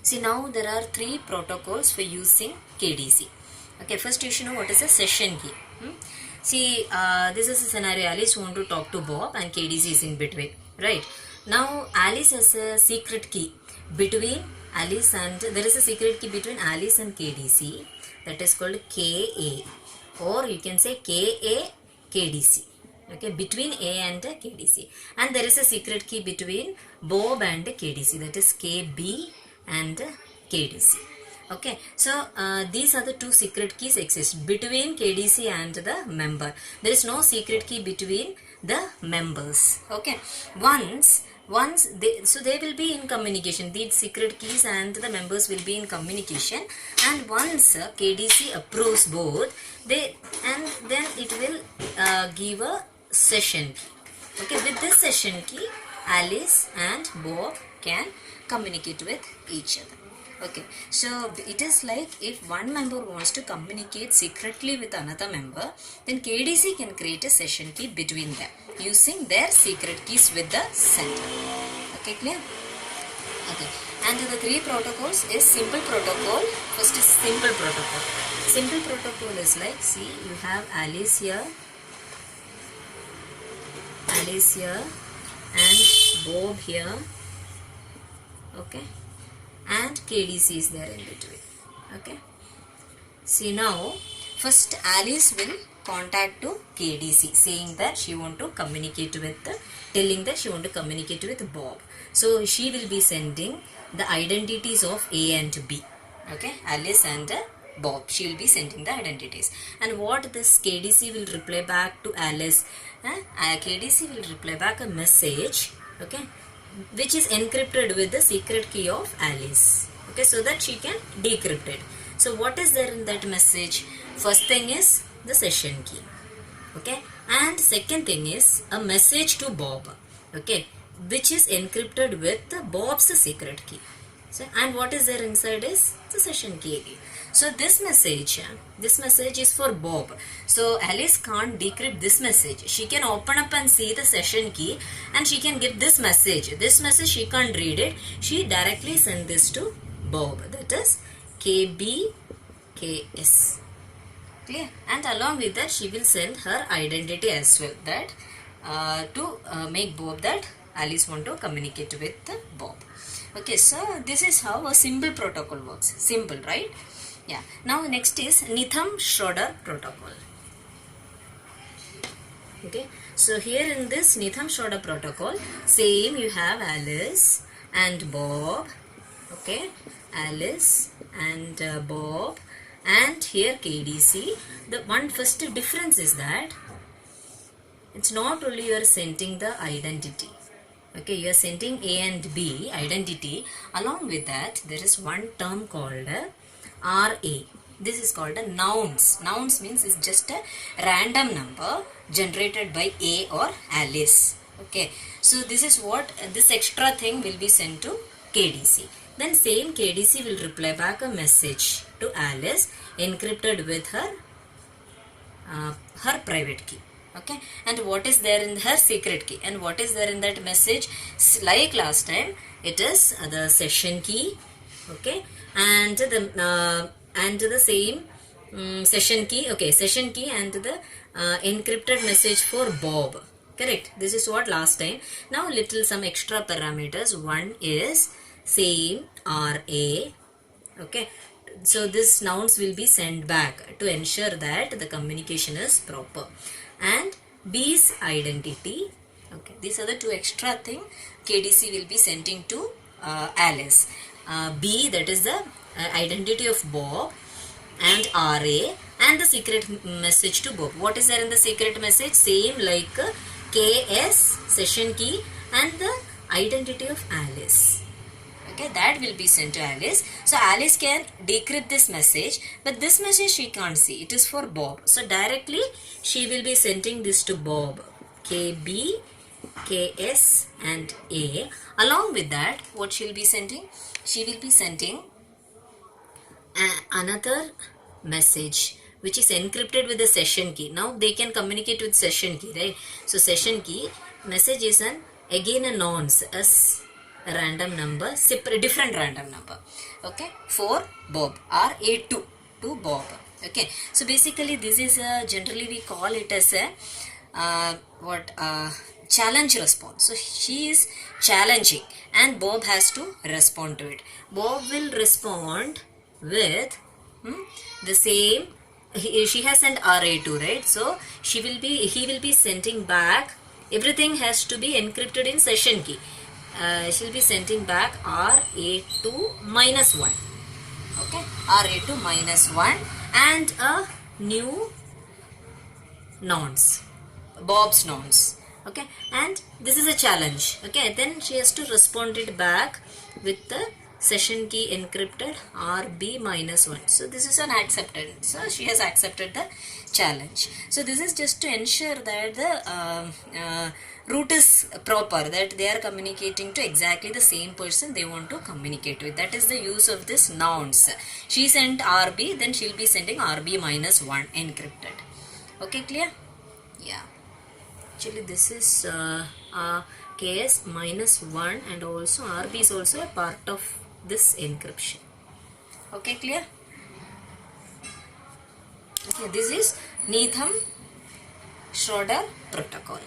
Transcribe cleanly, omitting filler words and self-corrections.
See, now there are three protocols for using KDC. Okay, first you should know what is a session key. See, this is a scenario. Alice want to talk to Bob and KDC is in between, right? Now Alice has a secret key between Alice and, there is a secret key between Alice and KDC, that is called KA, or you can say KA KDC. Okay, between A and KDC, and there is a secret key between Bob and KDC, that is KB and KDC. Okay, so these are the two secret keys exist between KDC and the member. There is no secret key between the members. Okay, once they will be in communication, these secret keys and the members will be in communication, and once KDC approves both, then it will give a session key. Okay, with this session key, Alice and Bob can communicate with each other. Okay, so it is like if one member wants to communicate secretly with another member, then KDC can create a session key between them using their secret keys with the center. Okay, clear? Okay, and the three protocols is simple protocol. First is simple protocol. Simple protocol is like, see, you have Alice here, and Bob here. Okay, and KDC is there in between. Okay, see, now first Alice will contact to KDC saying that she want to communicate with telling that she want to communicate with Bob. So she will be sending the identities of A and B. Okay, Alice and Bob, she will be sending the identities, and what this KDC will reply back to Alice, KDC will reply back a message, okay, which is encrypted with the secret key of Alice. Okay, so that she can decrypt it. So what is there in that message? First thing is the session key. Okay, and second thing is a message to Bob. Okay, which is encrypted with Bob's secret key. So, and what is there inside is the session key again. So this message is for Bob. So Alice can't decrypt this message. She can open up and see the session key, and she can give this message. This message she can't read it. She directly send this to Bob. That is KBKS. Clear? And along with that, she will send her identity as well. That to make Bob that Alice want to communicate with Bob. Okay, so this is how a simple protocol works. Simple, right? Yeah. Now next is Needham-Schroeder protocol. Okay. So here in this Needham-Schroeder protocol, same, you have Alice and Bob. Okay. Alice and Bob, and here KDC. The one first difference is that it's not only you are sending the identity. Okay, you are sending A and B identity. Along with that, there is one term called RA. This is called a nouns. Nouns means it's just a random number generated by A or Alice. Okay, so this is what this extra thing will be sent to KDC. Then same KDC will reply back a message to Alice encrypted with her private key. Okay, and what is there in her secret key, and what is there in that message? Like last time, it is the session key. Okay, and the same session key. Okay, session key and the encrypted message for Bob. Correct. This is what last time. Now little some extra parameters. One is same RA. Okay, so this nouns will be sent back to ensure that the communication is proper. And B's identity. Okay, these are the two extra thing KDC will be sending to Alice. B, that is the identity of Bob, and RA, and the secret message to Bob. What is there in the secret message? Same like KS session key and the identity of Alice. Okay, that will be sent to Alice. So Alice can decrypt this message, but this message she can't see. It is for Bob. So directly she will be sending this to Bob. KB, KS and A. Along with that, what she will be sending? She will be sending another message which is encrypted with the session key. Now they can communicate with session key, right? So session key message is again a nouns, as random number, separate, different random number. Okay, for Bob, RA2 to Bob. Okay, so basically this is generally we call it as a challenge response. So she is challenging and Bob has to respond to it. Bob will respond with the same. She has sent RA2, right? So he will be sending back. Everything has to be encrypted in session key. She'll be sending back RA2 minus 1. Okay, RA2 minus 1 and a new nonce, Bob's nonce. Okay, and this is a challenge. Okay, then she has to respond it back with the session key encrypted RB minus 1. So this is an acceptance. So she has accepted the challenge. So this is just to ensure that the route is proper, that they are communicating to exactly the same person they want to communicate with. That is the use of this nonce. She sent RB, then she'll be sending RB minus 1 encrypted. Okay, clear? Yeah. Actually, this is KS minus 1 and also RB is also a part of this encryption. Okay, clear? Okay, this is Needham Schroeder protocol.